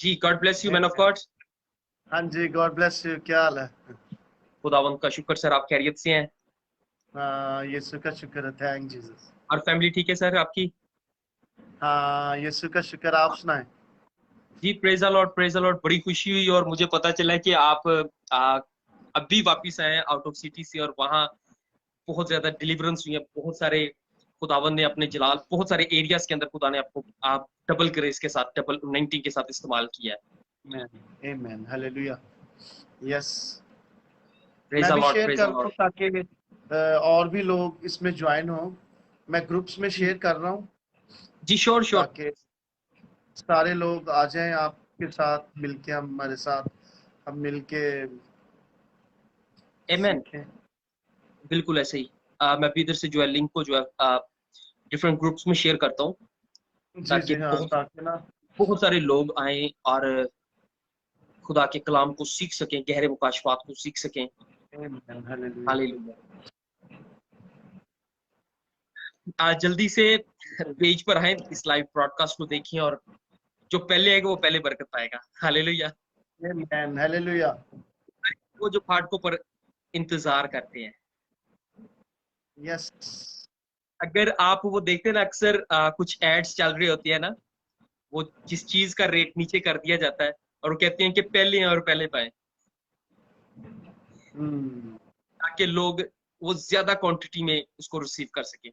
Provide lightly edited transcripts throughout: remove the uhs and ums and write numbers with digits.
Ji, God bless you man of God. हाँ जी, God bless you. क्या हाल है? खुदावंद का शुक्र सर, आप खैरियत से हैं? यीशु का शुक्र है। Thank Jesus. और फैमिली ठीक है सर आपकी? हाँ, यीशु का शुक्र। आप सुनाएं। जी, praise the Lord, praise the Lord. बड़ी खुशी हुई और मुझे पता चला कि आप आ, अभी वापिस आए हैं आउट ऑफ सिटी से, और वहाँ बहुत ज्यादा डिलीवरेंस हुई है। बहुत सारे खुदावंद ने अपने जलाल बहुत सारे एरियाज के अंदर खुदा ने आपको आप डबल ग्रेस के साथ, डबल 19 के साथ इस्तेमाल किया है। आमीन, हालेलुया। यस, प्रेज मैं द भी लॉर्ड, शेयर प्रेज कर द रहा हूँ लॉर्ड। ताकि और भी लोग इसमें ज्वाइन हो। मैं ग्रुप्स में शेयर कर रहा हूँ जी श्योर श्योर। ताकि सारे लोग आ जाएं आपके साथ मिलके, हमारे साथ हम मिलके आमेन। सीखें। बिल्कुल ऐसे ही। मैं भी इधर से जो है लिंक को जो है डिफरेंट ग्रुप्स में शेयर करता हूँ, जी ताकि जी हाँ, बहुत ताकि ना बहुत सारे लोग आए और खुदा के कलाम को सीख सकें, गहरे मुकाशफात को सीख सकें। आमीन, हालेलुया। हालेलुया। जल्दी से पेज पर आए, इस लाइव ब्रॉडकास्ट को देखें, और जो पहले आएगा वो पहले बरकत पाएगा। हालेलुया। आमीन, हालेलुया। वो जो फाटकों पर इंतजार करते हैं, यस। अगर आप वो देखते हैं ना, अक्सर कुछ एड्स चल रही होती है ना, वो जिस चीज का रेट नीचे कर दिया जाता है और वो कहते हैं कि पहले हैं और पहले पाए, ताकि लोग वो ज्यादा क्वांटिटी में उसको रिसीव कर सके।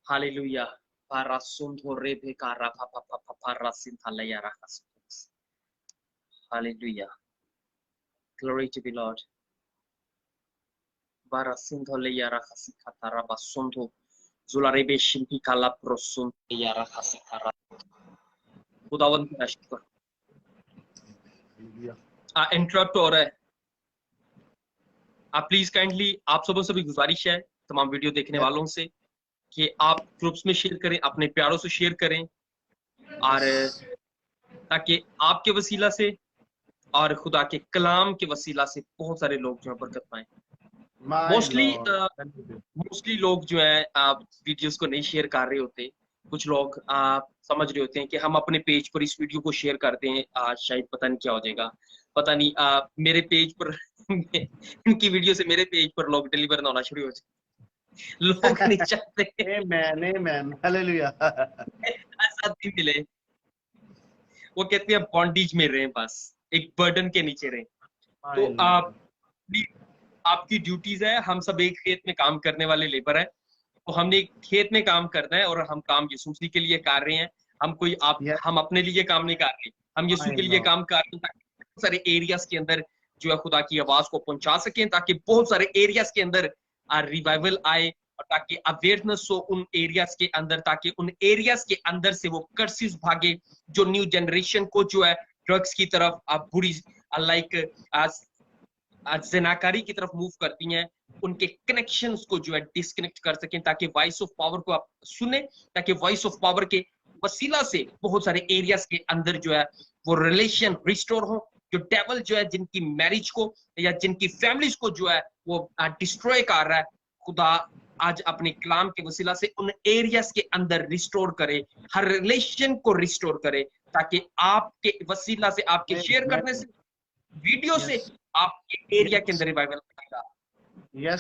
हालेलुया। पारा सुंधो रेबे का राफा पापा पापा रासिन थालया राखा। Hallelujah. Glory to the Lord. बारा सिंधो लेया राखा सिखा तारा बासुंधो जुला रेबे शिंपी काला प्रोसुन लेया राखा सिखा रा। खुदावंद का शुक्र। इंटरप्ट हो रहा है। आप प्लीज काइंडली, आप सबों से भी गुजारिश है तमाम वीडियो देखने वालों से कि आप ग्रुप्स में शेयर करें, अपने प्यारों से शेयर करें, और ताकि आपके वसीला से और खुदा के कलाम के वसीला से बहुत सारे लोग जो है बरकत पाएं। मोस्टली लोग जो है वीडियोस को नहीं शेयर कर रहे होते। कुछ लोग समझ रहे होते हैं कि हम अपने पेज पर इस वीडियो को शेयर करते हैं, शायद पता नहीं क्या हो जाएगा, पता नहीं मेरे पेज पर इनकी वीडियो से मेरे पेज पर लोग डिलीवर ना होना शुरू हो जाए। लोग नहीं चाहते आमीन, हालेलुया। ऐसा भी मिले। वो कहते हैं बॉन्डेज में रहे, बस एक बर्डन के नीचे रहे। तो आपकी ड्यूटीज है, हम सब एक खेत में काम करने वाले लेबर है, तो हमने एक खेत में काम करना है, और हम काम यीशु मसीह के लिए कर रहे हैं। हम अपने लिए काम नहीं कर रहे, हम यीशु के लिए काम कर रहे हैं, ताकि बहुत सारे एरियाज के अंदर जो है खुदा की आवाज को पहुंचा सकें, ताकि बहुत सारे एरियाज के अंदर रिवाइवल आए, और ताकि अवेयरनेस हो उन एरियाज के अंदर, ताकि उन एरियाज के अंदर से वो कर्सिस भागे, जो न्यू जनरेशन को जो है ड्रग्स की तरफ बुरी लाइक जनाकारी की तरफ मूव करती हैं, उनके कनेक्शंस को जो है डिस्कनेक्ट कर सकें, ताकि वॉइस ऑफ पावर को आप सुने, ताकि वॉइस ऑफ पावर के वसीला से बहुत सारे एरियाज के अंदर जो है वो रिलेशन रिस्टोर हो। जो डेवल जो है जिनकी मैरिज को या जिनकी फैमिलीज को जो है वो डिस्ट्रॉय कर रहा है, खुदा आज अपने कलाम के वसीला से उन एरियाज के अंदर रिस्टोर करे, हर रिलेशन को रिस्टोर करे, ताकि आपके वसीला से, आपके शेयर करने से, वीडियो से आपके एरिया के अंदर रिवाइवल आएगा।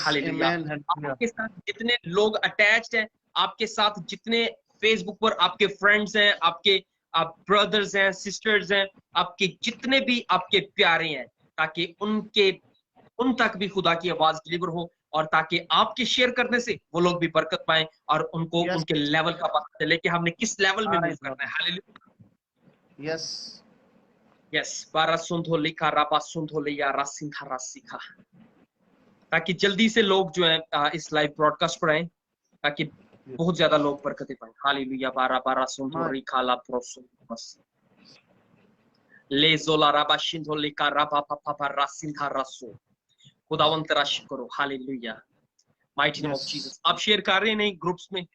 हालेलुया। आपके साथ जितने लोग अटैच्ड हैं, आपके साथ जितने फेसबुक पर आपके फ्रेंड्स हैं, आपके ब्रदर्स हैं, सिस्टर्स हैं, आपके जितने भी आपके प्यारे हैं, ताकि उन तक भी खुदा की आवाज डिलीवर हो, और ताकि आपके शेयर करने से वो लोग भी बरकत पाएं, और उनको उनके लेवल का पता चले कि हमने किस लेवल में मूव करना है। हालेलुया। Yes yes. बारा सुंधो लिखा राबा सुंधो लिया रासिंखा रासिखा, ताकि जल्दी से लोग जो है इस लाइव ब्रॉडकास्ट पर आए, ताकि बहुत ज्यादा लोग बरकतें पाएं। हालेलुया। बारा बारा सुंधो रिखा ला प्रोसो बस ले जोला राबा शिंधो लिखा राबा पापा रासिंखा रासो। खुदावंत तेरा शुक्र करो। Hallelujah. Mighty name of Jesus. आप शेयर कर रहे हैं नहीं ग्रुप्स में?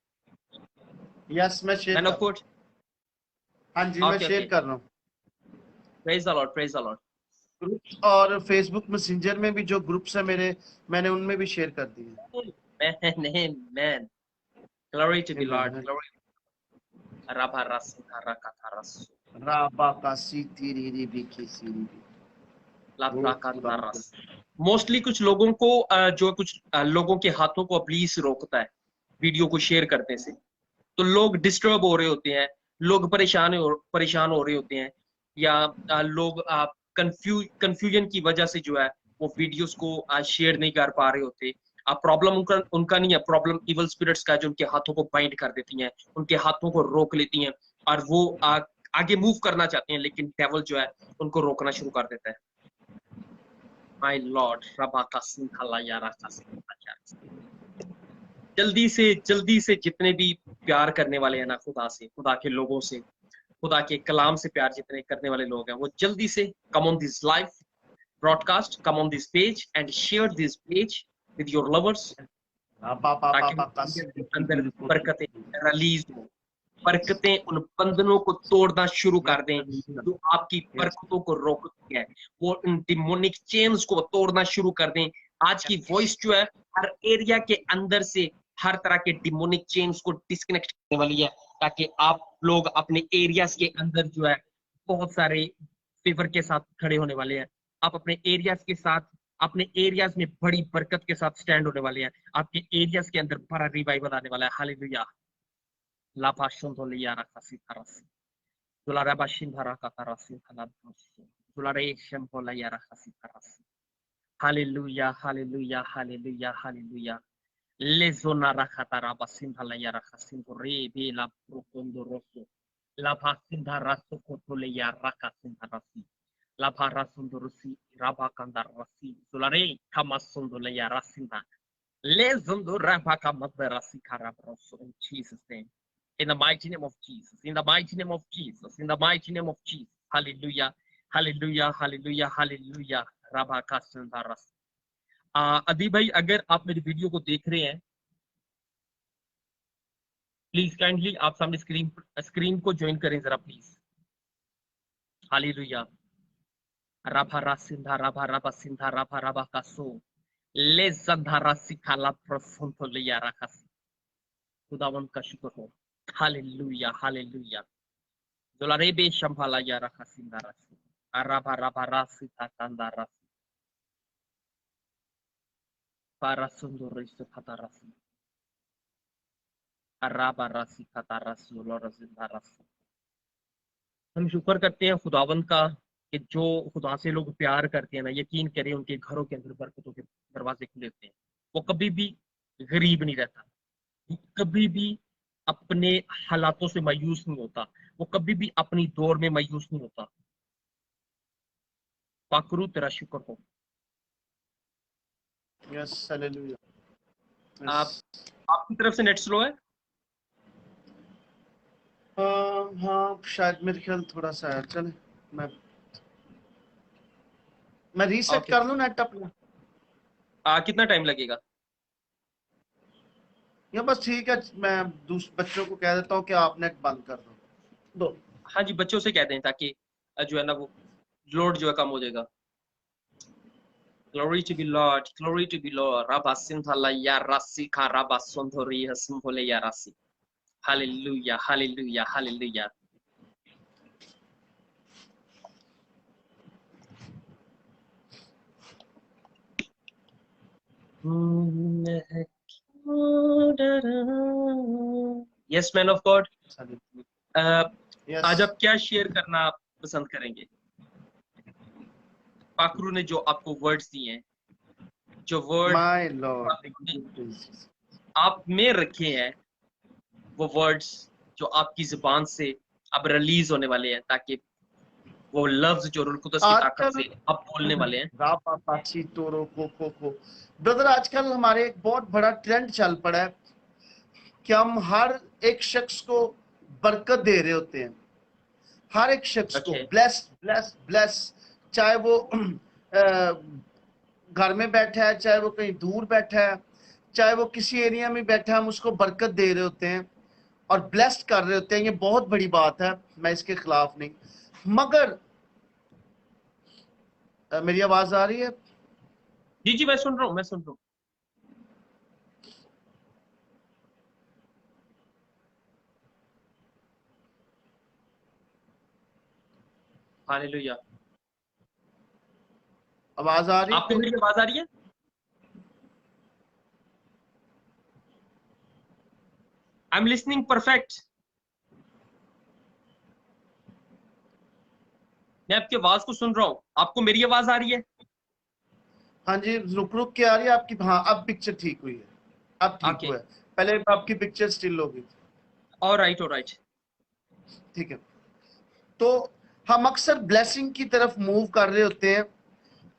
यस, मैं शेयर मैन ऑफ गॉड। हाँ जी, मैं शेयर कर रहा हूँ। Praise the Lord, praise the Lord. Groups और फेसबुक मैसेंजर में भी जो ग्रुप्स है मेरे, मैंने उनमें भी शेयर कर दिए। मैन glory to the Lord, glory. राभा रासिंधा राकाता रसो राबा का सीती री बिकी सीरी। ओ लाभ्राकाता खुदा। रस। मोस्टली कुछ लोगों को जो कुछ लोगों के हाथों को पुलिस रोकता है वीडियो को शेयर करने से, तो लोग डिस्टर्ब हो रहे होते हैं, लोग परेशान हो रहे होते हैं, या लोग कंफ्यूजन की वजह से जो है वो वीडियोस को शेयर नहीं कर पा रहे होते। प्रॉब्लम उनका उनका नहीं है, प्रॉब्लम इवल स्पिरिट्स का, जो उनके हाथों को बाइंड कर देती हैं, उनके हाथों को रोक लेती हैं, और वो आगे मूव करना चाहते हैं, लेकिन डेविल जो है उनको रोकना शुरू कर देता है। माय लॉर्ड रबा का सिंखला यारा का सिंखला। जल्दी से जितने भी प्यार करने वाले हैं ना खुदा से, खुदा के लोगों से, खुदा के कलाम से प्यार जितने करने वाले लोग हैं, वो जल्दी से come on this live broadcast, come on this page and share this page with your lovers, राबा पा पा ताकि पा का उनके सीती अंदर बिल्कुल। बरकतें रिलीज हो, बरकतें उन बंधनों को तोड़ना शुरू कर दें जो आपकी यस बरकतों को रोकती है, वो इन डिमोनिक चेन्स को तोड़ना शुरू कर दें। आज की वॉइस जो है हर एरिया के अंदर से हर तरह के डिमोनिक चेन्स को डिस्कनेक्ट करने वाली है, ताकि आप लोग अपने एरियाज के अंदर जो है बहुत सारे फेवर के साथ खड़े होने वाले हैं। आप अपने एरियाज के साथ, अपने एरियाज में बड़ी बरकत के साथ स्टैंड होने वाले हैं। आपके एरियाज के अंदर बड़ा रिवाइवल आने वाला है। हालेलुया। लाभा शोंधोलिया रखा सीधा Julara Bashindhara Katarasi Kalabusu. Julare Shempola Yarakasi Karasi. Hallelujah, hallelujah, hallelujah, hallelujah. Lezona Rakatara Basindhala Yarakasinto Rebe la Profondo Rosso. La Pasinda Rasso Cotole Yarakasintarasi. La Parasundorosi Rabakandarasi. Zulare Kamasundole Yarasinda. Lezondo Rabaka Madarasi Karabroso in Jesus' name. In the mighty name of Jesus, in the mighty name of Jesus, in the mighty name of Jesus. Hallelujah, hallelujah, hallelujah, hallelujah. Rabaka Sandaras. अदी भाई, अगर आप मेरी video को देख रहे हैं, please kindly आप सामने स्क्रीन को ज्वाइन करें जरा प्लीज। हालेलुया। राभा रासिंधा राभा राभा सिंधा राभा राभा कासो ले जंधारा सिखाला प्रसंतो लिया रखा। खुदावंत का शुक्र हो। Hallelujah, hallelujah. Zolarebe shampala yara kasindarasi. Araba raba rasi tatandarasi. Parasundurisi katarasi. Araba rasi katarasi olorazindarasi. हम शुक्र करते हैं खुदावंत का कि जो खुदा से लोग प्यार करते हैं ना, यकीन करें उनके घरों के अंदर बरकतों के दरवाजे खुले होते हैं। वो कभी भी गरीब नहीं रहता, कभी भी अपने हालातों से मायूस नहीं होता, वो कभी भी अपनी दौर में मायूस नहीं होता। पाकरू तेरा शुक्र हो। Yes hallelujah. आपकी तरफ से नेट स्लो है? हाँ शायद मेरे ख्याल थोड़ा सा है। चल मैं रीसेट ओके। कर लूं नेट अपना। कितना टाइम लगेगा? या बस ठीक है, मैं बच्चों को कह देता हूँ कि आप नेट बंद कर दो। हाँ जी, बच्चों से कहते हैं ताकि जो है ना वो लोड जो है कम हो जाएगा। Glory to be Lord, glory to be Lord. Rabba sinthala ya rasi ka rabba sondori hasimpole ya rasi. Hallelujah, hallelujah, hallelujah. Yes, man of God. आज आप क्या शेयर करना पसंद करेंगे? पाखरू ने जो आपको वर्ड्स दिए हैं, जो वर्ड माय लॉर्ड आप में रखे हैं, वो वर्ड्स जो आपकी जुबान से अब रिलीज होने वाले हैं, ताकि वो लफ्ज जो रूह कुदस की ताकत से अब बोलने वाले हैं। ब्रदर, आजकल हमारे एक बहुत बड़ा ट्रेंड चल पड़ा है कि हम हर एक शख्स को बरकत दे रहे होते हैं, हर एक शख्स को ब्लेस ब्लेस ब्लेस, चाहे वो घर में बैठा है, चाहे वो कहीं दूर बैठा है, चाहे वो किसी एरिया में बैठा है, हम उसको बरकत दे रहे होते हैं और ब्लेस्ड कर रहे होते हैं। ये बहुत बड़ी बात है, मैं इसके खिलाफ नहीं, मगर मेरी आवाज आ रही है? जी जी, मैं सुन रहा हूँ, मैं सुन रहा हूँ। हालेलुया। आवाज आ रही आपको है? मेरी आवाज आ रही है? I am listening perfect. मैं आपकी आवाज को सुन रहा हूँ, आपको मेरी आवाज आ रही है? हाँ जी, रुक रुक के आ रही है आपकी। हाँ, अब पिक्चर ठीक हुई है, अब ठीक ओके, हुआ है। पहले आपकी पिक्चर स्टिल हो गई थी। All right. ठीक है, तो हम अक्सर ब्लेसिंग की तरफ मूव कर रहे होते हैं,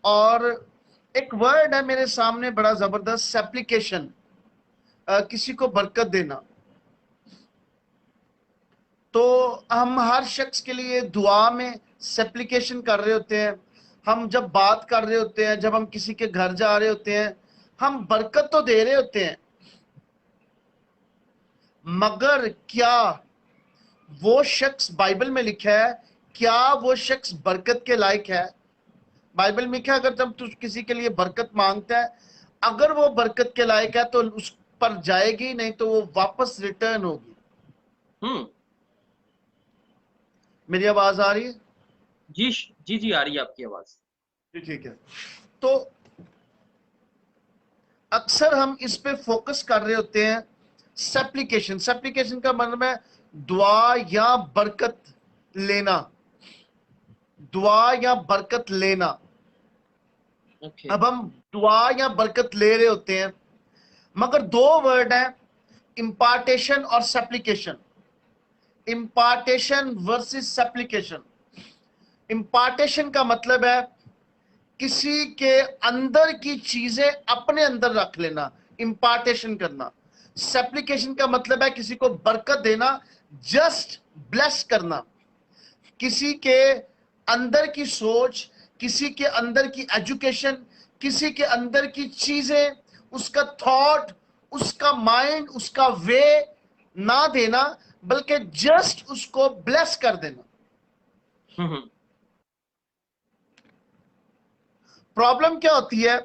और एक वर्ड है मेरे सामने बड़ा जबरदस्त, सप्लिकेशन, किसी को बरकत देना। तो हम हर शख्स के लिए दुआ में सप्लिकेशन कर रहे होते हैं। हम जब बात कर रहे होते हैं, जब हम किसी के घर जा रहे होते हैं, हम बरकत तो दे रहे होते हैं, मगर क्या वो शख्स, बाइबल में लिखा है, क्या वो शख्स बरकत के लायक है? बाइबल में लिखा है, अगर जब तू किसी के लिए बरकत मांगता है, अगर वो बरकत के लायक है तो उस पर जाएगी, नहीं तो वो वापस रिटर्न होगी। मेरी आवाज आ रही है? जी जी जी, आ रही है आपकी आवाज। जी ठीक है। तो अक्सर हम इस पे फोकस कर रहे होते हैं, सप्लिकेशन। सप्लिकेशन का मतलब है दुआ या बरकत लेना, दुआ या बरकत लेना। ओके, अब हम दुआ या बरकत ले रहे होते हैं, मगर दो वर्ड है, इम्पार्टेशन और सप्लिकेशन। इम्पार्टेशन वर्सेस सप्लिकेशन। इम्पार्टेशन का मतलब है किसी के अंदर की चीजें अपने अंदर रख लेना, इम्पार्टेशन करना। सप्लिकेशन का मतलब है किसी को बरकत देना, जस्ट ब्लेस करना। किसी के अंदर की सोच, किसी के अंदर की एजुकेशन, किसी के अंदर की चीजें, उसका थॉट, उसका माइंड, उसका वे ना देना, बल्कि जस्ट उसको ब्लेस कर देना। प्रॉब्लम क्या होती है?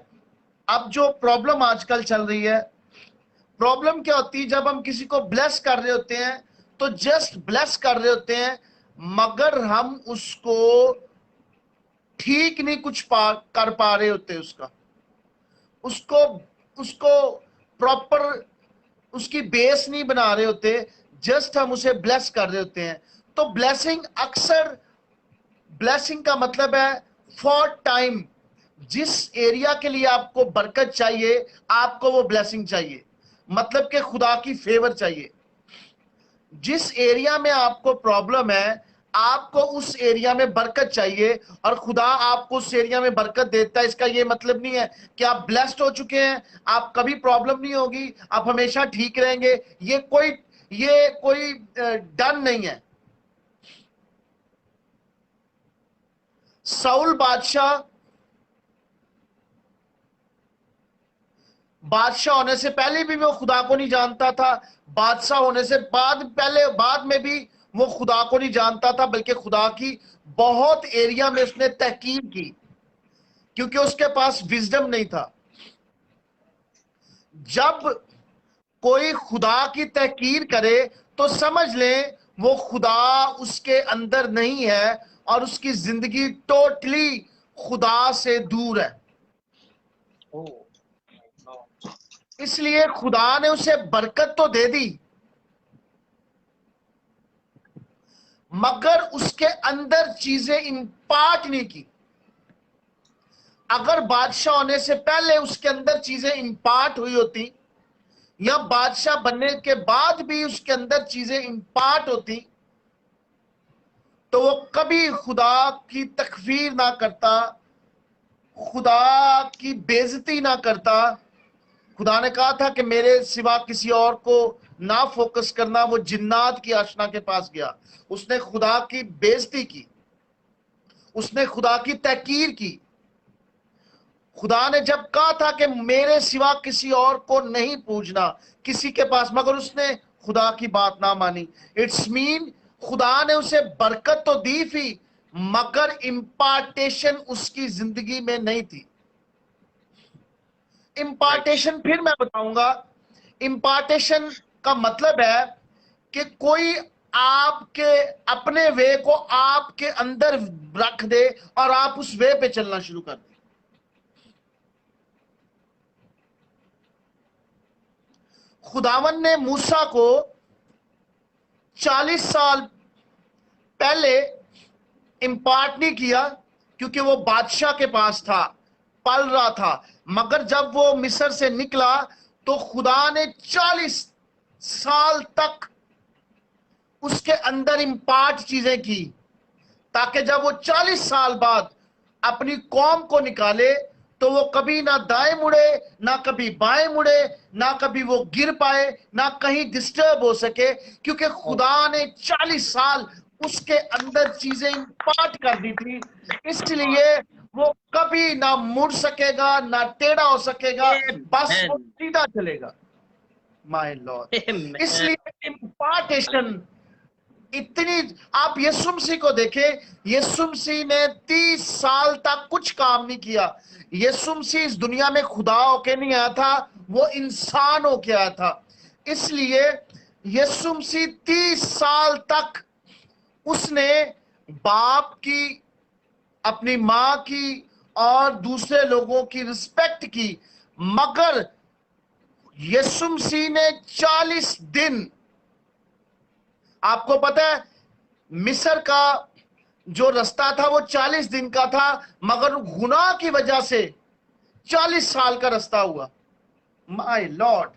अब जो प्रॉब्लम आजकल चल रही है, प्रॉब्लम क्या होती है, जब हम किसी को ब्लेस कर रहे होते हैं तो जस्ट ब्लेस कर रहे होते हैं, मगर हम उसको ठीक नहीं कुछ कर पा रहे होते, उसको उसको प्रॉपर उसकी बेस नहीं बना रहे होते, जस्ट हम उसे ब्लेस कर रहे होते हैं। तो ब्लेसिंग अक्सर, ब्लेसिंग का मतलब है फॉर टाइम। जिस एरिया के लिए आपको बरकत चाहिए, आपको वो ब्लेसिंग चाहिए, मतलब कि खुदा की फेवर चाहिए। जिस एरिया में आपको प्रॉब्लम है, आपको उस एरिया में बरकत चाहिए, और खुदा आपको उस एरिया में बरकत देता है। इसका ये मतलब नहीं है कि आप ब्लेस्ड हो चुके हैं, आप कभी प्रॉब्लम नहीं होगी, आप हमेशा ठीक रहेंगे। ये कोई डन नहीं है। साउल बादशाह होने से पहले भी वो खुदा को नहीं जानता था, बादशाह होने से बाद में भी वो खुदा को नहीं जानता था, बल्कि खुदा की बहुत एरिया में उसने तहकीर की, क्योंकि उसके पास विजडम नहीं था। जब कोई खुदा की तहकीर करे तो समझ लें वो खुदा उसके अंदर नहीं है, और उसकी जिंदगी टोटली खुदा से दूर है। इसलिए खुदा ने उसे बरकत तो दे दी, मगर उसके अंदर चीजें इंपार्ट नहीं की। अगर बादशाह होने से पहले उसके अंदर चीजें इंपार्ट हुई होती, या बादशाह बनने के बाद भी उसके अंदर चीजें इंपार्ट होती, तो वो कभी खुदा की तकफीर ना करता, खुदा की बेइज्जती ना करता। खुदा ने कहा था कि मेरे सिवा किसी और को ना फोकस करना। वो जिन्नात की आशना के पास गया, उसने खुदा की बेइज्जती की, उसने खुदा की तहकीर की। खुदा ने जब कहा था कि मेरे सिवा किसी और को नहीं पूजना किसी के पास, मगर उसने खुदा की बात ना मानी। इट्स मीन खुदा ने उसे बरकत तो दी थी, मगर इम्पार्टेशन उसकी जिंदगी में नहीं थी। राइट। इम्पार्टेशन फिर मैं बताऊंगा। इम्पार्टेशन का मतलब है कि कोई आपके अपने वे को आपके अंदर रख दे और आप उस वे पे चलना शुरू कर दें। खुदावन ने मूसा को 40 साल पहले इंपार्ट नहीं किया, क्योंकि वो बादशाह के पास था, पल रहा था। मगर जब वो मिस्र से निकला तो खुदा ने 40 साल तक उसके अंदर इंपार्ट चीजें की, ताकि जब वो 40 साल बाद अपनी कौम को निकाले तो वो कभी ना दाएं मुड़े, ना कभी बाएं मुड़े, ना कभी वो गिर पाए, ना कहीं डिस्टर्ब हो सके, क्योंकि खुदा ने 40 साल उसके अंदर चीजें इंपार्ट कर दी थी। इसलिए वो कभी ना मुड़ सकेगा, ना टेढ़ा हो सकेगा, बस वो सीधा चलेगा। My Lord. इसलिए इंपार्टेशन इतनी, आप यीशु मसीह को देखें, यीशु मसीह ने 30 साल तक कुछ काम नहीं किया। यीशु मसीह इस दुनिया में खुदा होके नहीं आया था, वो इंसान होके आया था। इसलिए यीशु मसीह 30 साल तक उसने बाप की, अपनी मां की और दूसरे लोगों की रिस्पेक्ट की। मगर यीशु मसीह ने 40 दिन, आपको पता है मिस्र का जो रास्ता था वो 40 दिन का था, मगर गुनाह की वजह से 40 साल का रास्ता हुआ। माय लॉर्ड,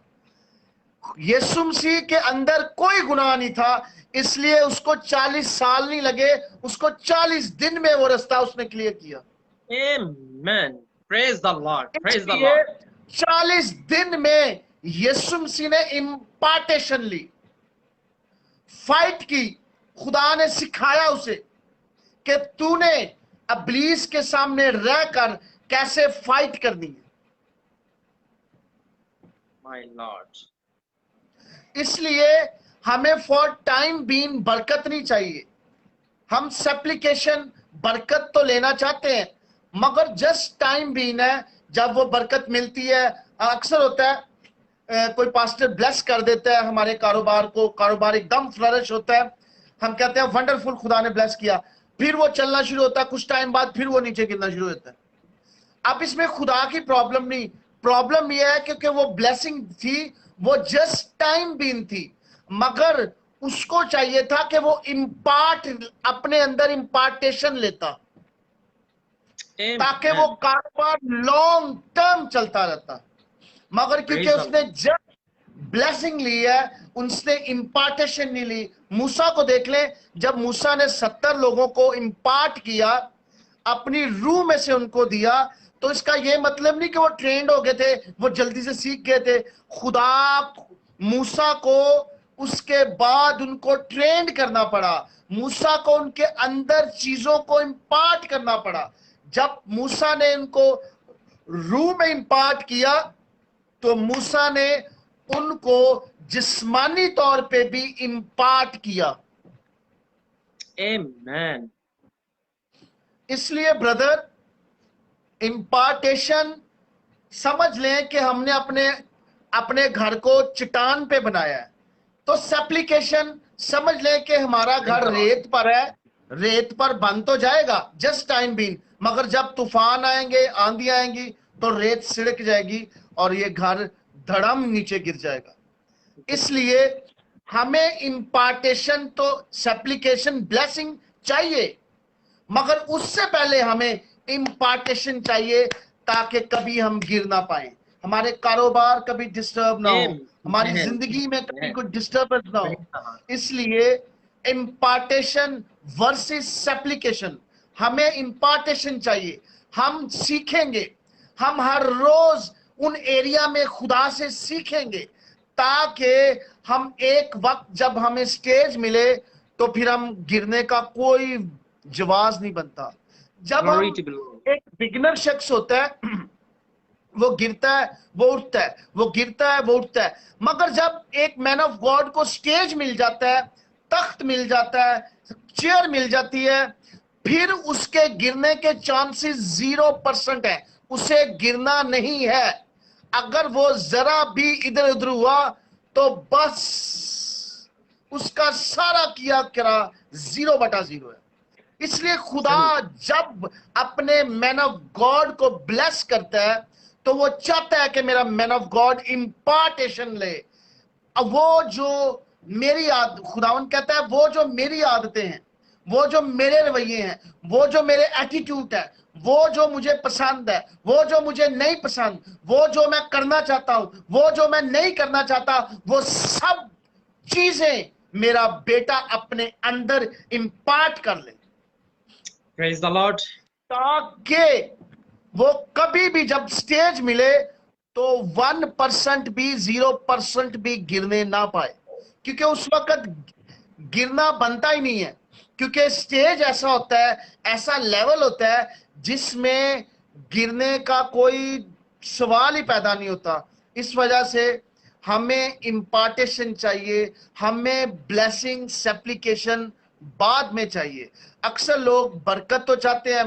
यीशु मसीह के अंदर कोई गुनाह नहीं था, इसलिए उसको 40 साल नहीं लगे, उसको 40 दिन में वो रास्ता उसने क्लियर किया। Amen. Praise the Lord. Praise the इसलिए Lord. 40 दिन में यीशु मसीह ने इंपार्टेशन ली, फाइट की। खुदा ने सिखाया उसे कि तूने इब्लीस के सामने रहकर कैसे फाइट करनी है। My Lord. इसलिए हमें फॉर टाइम बीइंग बरकत नहीं चाहिए। हम सप्लिकेशन बरकत तो लेना चाहते हैं, मगर जस्ट टाइम बीइंग है, जब वो बरकत मिलती है। अक्सर होता है कोई पास्टर ब्लेस कर देता है हमारे कारोबार को, कारोबार एकदम फ्लरिश होता है, हम कहते हैं वंडरफुल, खुदा ने ब्लेस किया, फिर वो चलना शुरू होता है, कुछ टाइम बाद फिर वो नीचे गिरना शुरू होता है। अब इसमें खुदा की प्रॉब्लम नहीं, प्रॉब्लम यह है क्योंकि वो ब्लेसिंग थी, वो जस्ट टाइम बीन थी, मगर उसको चाहिए था कि वो इंपार्ट, अपने अंदर इंपार्टेशन लेता, ताकि वो कारोबार लॉन्ग टर्म चलता रहता। मगर क्योंकि उसने जब ब्लेसिंग ली है, उसने इंपार्टेशन नहीं ली। मूसा को देख ले, जब मूसा ने 70 लोगों को इंपार्ट किया, अपनी रूह में से उनको दिया, तो इसका यह मतलब नहीं कि वो ट्रेंड हो गए थे, वो जल्दी से सीख गए थे। खुदा मूसा को उसके बाद उनको ट्रेंड करना पड़ा, मूसा को उनके अंदर चीजों को इंपार्ट करना पड़ा। जब मूसा ने उनको रूह में इंपार्ट किया, तो मूसा ने उनको जिस्मानी तौर पे भी इंपार्ट किया। Amen. इसलिए ब्रदर, इंपार्टेशन समझ लें कि हमने अपने घर को चट्टान पे बनाया है, तो सप्लिकेशन समझ लें कि हमारा घर रेत पर है, रेत पर बन तो जाएगा जस्ट टाइम बीन, मगर जब तूफान आएंगे, आंधी आएंगी, तो रेत सिड़क जाएगी और ये घर धड़म नीचे गिर जाएगा। इसलिए हमें इंपार्टेशन तो सप्लिकेशन ब्लेसिंग चाहिए, मगर उससे पहले हमें इंपार्टेशन चाहिए, ताकि कभी हम गिर ना पाए, हमारे कारोबार कभी डिस्टर्ब ना हो, हमारी जिंदगी में कभी कोई डिस्टर्बेंस ना हो। इसलिए इंपार्टेशन वर्सेस सप्लिकेशन, हमें इंपार्टेशन चाहिए। हम सीखेंगे, हम हर रोज उन एरिया में खुदा से सीखेंगे, ताकि हम एक वक्त जब हमें स्टेज मिले तो फिर हम गिरने का कोई जवाब नहीं बनता। जब हम एक बिगिनर शख्स होता है, वो गिरता है, वो उठता है, वो गिरता है, वो उठता है, मगर जब एक मैन ऑफ गॉड को स्टेज मिल जाता है, तख्त मिल जाता है, चेयर मिल जाती है, फिर उसके गिरने के चांसेस 0% है, उसे गिरना नहीं है। अगर वो जरा भी इधर उधर हुआ तो बस उसका सारा किया करा 0/0 है। इसलिए खुदा जब अपने मैन ऑफ गॉड को ब्लेस करता है तो वो चाहता है कि मेरा मैन ऑफ गॉड इंपार्टेशन ले। अब वो जो मेरी खुदावन कहता है वो जो मेरी आदतें हैं, वो जो मेरे रवैये हैं, वो जो मेरे एटीट्यूड है, वो जो मुझे पसंद है, वो जो मुझे नहीं पसंद, वो जो मैं करना चाहता हूं, वो जो मैं नहीं करना चाहता, वो सब चीजें मेरा बेटा अपने अंदर इंपार्ट कर ले, Praise the Lord. ताकि वो कभी भी जब स्टेज मिले तो 1% भी 0% भी गिरने ना पाए, क्योंकि उस वक्त गिरना बनता ही नहीं है। क्योंकि स्टेज ऐसा होता है, ऐसा लेवल होता है जिसमें गिरने का कोई सवाल ही पैदा नहीं होता। इस वजह से हमें इम्पार्टेशन चाहिए, हमें ब्लेसिंग सप्लिकेशन बाद में चाहिए। अक्सर लोग बरकत तो चाहते हैं,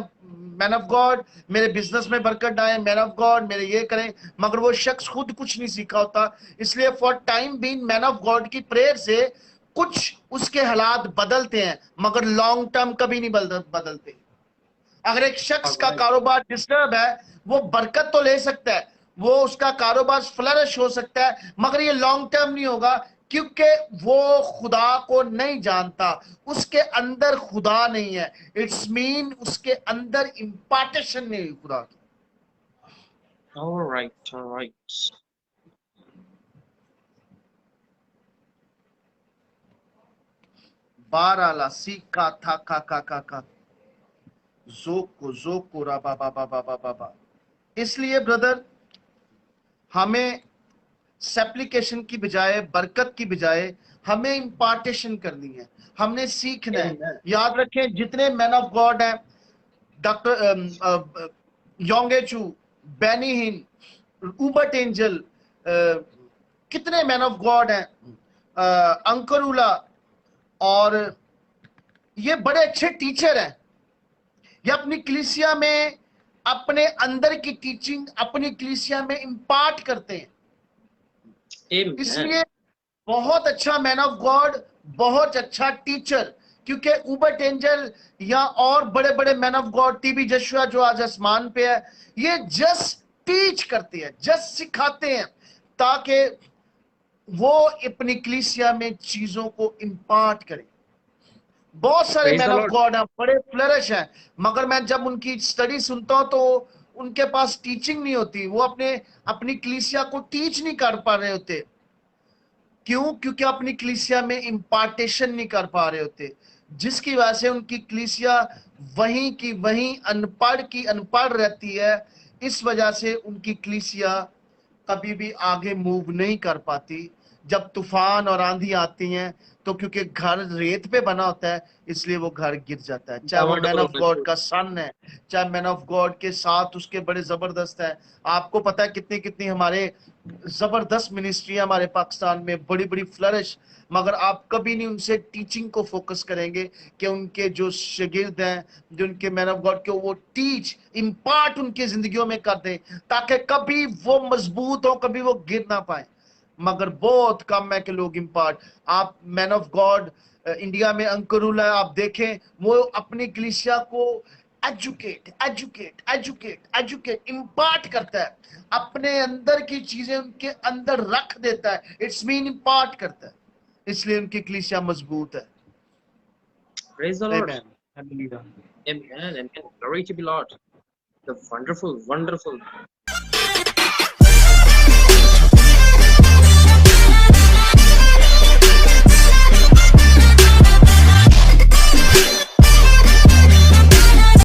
मैन ऑफ गॉड मेरे बिजनेस में बरकत आए, मैन ऑफ गॉड मेरे ये करें, मगर वो शख्स खुद कुछ नहीं सीखा होता। इसलिए for time being man of God की प्रेयर से कुछ उसके हालात बदलते हैं, मगर लॉन्ग टर्म कभी नहीं बदलते। अगर एक शख्स का कारोबार डिस्टर्ब है, वो बरकत तो ले सकता है, वो उसका कारोबार फ्लरिश हो सकता है, मगर ये लॉन्ग टर्म नहीं होगा, क्योंकि वो खुदा को नहीं जानता, उसके अंदर खुदा नहीं है। इट्स मीन उसके अंदर इंपार्टेशन नहीं हुई खुदा की। All right, all right. बाराला सीका था का जोको रा बा। इसलिए ब्रदर, हमें सप्लिकेशन की बजाय, बरकत की बजाय हमें इंपार्टेशन करनी है, हमने सीखना है। याद रखें, जितने मैन ऑफ गॉड हैं, डॉक्टर योंगेचू, बेनी हिन, उबर्ट एंजल, कितने मैन ऑफ गॉड हैं, अंकरुला, और ये बड़े अच्छे टीचर हैं। ये अपनी कलीसिया में अपने अंदर की टीचिंग अपनी कलीसिया में इंपार्ट करते हैं। Amen. इसलिए बहुत अच्छा मैन ऑफ गॉड, बहुत अच्छा टीचर, क्योंकि उबर्ट एंजल या और बड़े बड़े मैन ऑफ गॉड, टीबी जशुआ जो आज आसमान पे है, ये जस्ट टीच करते हैं, जस्ट सिखाते हैं, ताकि वो अपनी कलीसिया में चीजों को इंपार्ट करें। बहुत सारे Praise man the of Lord. God हैं, बड़े फ्लरिश हैं, मगर मैं जब उनकी स्टडी सुनता हूं तो उनके पास टीचिंग नहीं होती, वो अपनी कलीसिया को टीच नहीं कर पा रहे होते। क्यों? क्योंकि अपनी कलीसिया में इंपार्टेशन नहीं कर पा रहे होते, जिसकी वजह से उनकी कलीसिया वहीं की वहीं अनपढ़ की अनपढ़ रहती है। इस वजह से उनकी कलीसिया कभी भी आगे मूव नहीं कर पाती। जब तूफान और आंधी आती हैं तो क्योंकि घर रेत पे बना होता है, इसलिए वो घर गिर जाता है। चाहे वो मैन ऑफ गॉड का सन है, चाहे मैन ऑफ गॉड के साथ उसके बड़े जबरदस्त है। आपको पता है कितनी कितनी हमारे जबरदस्त मिनिस्ट्री है हमारे पाकिस्तान में, बड़ी बड़ी फ्लरिश, मगर आप कभी नहीं उनसे टीचिंग को फोकस करेंगे कि उनके जो शागिर्द हैं, जो उनके मैन ऑफ गॉड को वो टीच इंपार्ट उनकी जिंदगियों में कर दें, ताकि कभी वो मजबूत हो, कभी वो गिर ना पाए। मगर बहुत कम है कि लोग इंपार्ट। आप मैन ऑफ गॉड इंडिया में अंकरुला आप देखें, वो अपनी कलीसिया को एजुकेट इंपार्ट करता है, अपने अंदर की चीजें उनके अंदर रख देता है। इट्स मीन इंपार्ट करता है, इसलिए उनकी कलीसिया मजबूत है। Praise the Lord. Amen. Hallelujah. Amen. Amen. Glory to be Lord. The wonderful, wonderful